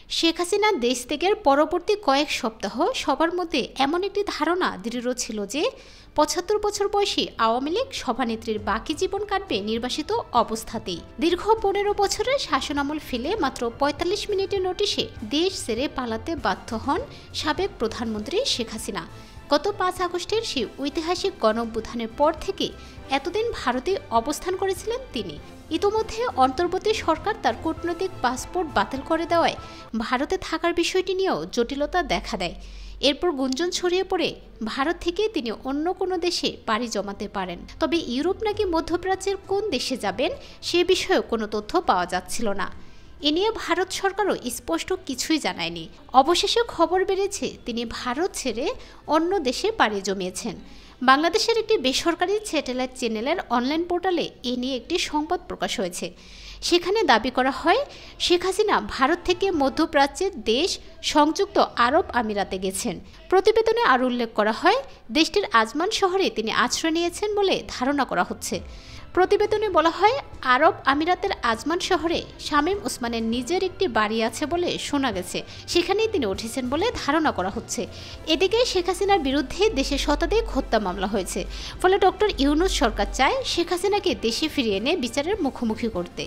শেখ হাসিনা দেশ ত্যাগের পরবর্তী কয়েক সপ্তাহ সবার মধ্যে এমন একটি ধারণা দৃঢ় ছিল যে ৭৫ বছর বয়সী আওয়ামী লীগ সভানেত্রীর বাকি জীবন কাটবে নির্বাসিত অবস্থাতেই। দীর্ঘ ১৫ বছরের শাসনামল ফেলে মাত্র ৪৫ মিনিটের নোটিশে দেশ ছেড়ে পালাতে বাধ্য হন সাবেক প্রধানমন্ত্রী শেখ হাসিনা। গত ৫ আগস্টের সেই ঐতিহাসিক গণঅভ্যুত্থানের পর থেকে এতদিন ভারতে অবস্থান করেছিলেন তিনি। ইতোমধ্যে অন্তর্বর্তী সরকার তার কূটনৈতিক পাসপোর্ট বাতিল করে দেওয়ায় ভারতে থাকার বিষয়টি নিয়েও জটিলতা দেখা দেয়। এরপর গুঞ্জন ছড়িয়ে পড়ে ভারত থেকে তিনি অন্য কোনো দেশে পাড়ি জমাতে পারেন। তবে ইউরোপ নাকি মধ্যপ্রাচ্যের কোন দেশে যাবেন সে বিষয়ে কোনো তথ্য পাওয়া যাচ্ছিল না। এ নিয়ে ভারত সরকারও স্পষ্ট কিছুই জানায়নি। অবশেষে খবর বেরিয়েছে তিনি ভারত ছেড়ে অন্য দেশে পাড়ি জমিয়েছেন। বাংলাদেশের একটি বেসরকারি স্যাটেলাইট চ্যানেলের অনলাইন পোর্টালে এ নিয়ে একটি সংবাদ প্রকাশ হয়েছে। সেখানে দাবি করা হয় শেখ হাসিনা ভারত থেকে মধ্যপ্রাচ্যের দেশ সংযুক্ত আরব আমিরাতে গেছেন। প্রতিবেদনে আরও উল্লেখ করা হয় দেশটির আজমান শহরে তিনি আশ্রয় নিয়েছেন বলে ধারণা করা হচ্ছে। প্রতিবেদনে বলা হয় আরব আমিরাতের আজমান শহরে শামীম ওসমানের নিজের একটি বাড়ি আছে বলে শোনা গেছে, সেখানেই তিনি উঠেছেন বলে ধারণা করা হচ্ছে। এদিকে শেখ হাসিনার বিরুদ্ধে দেশে শতাধিক হত্যা মামলা হয়েছে। ফলে ডক্টর ইউনূস সরকার চায় শেখ হাসিনাকে দেশে ফিরিয়ে এনে বিচারের মুখোমুখি করতে।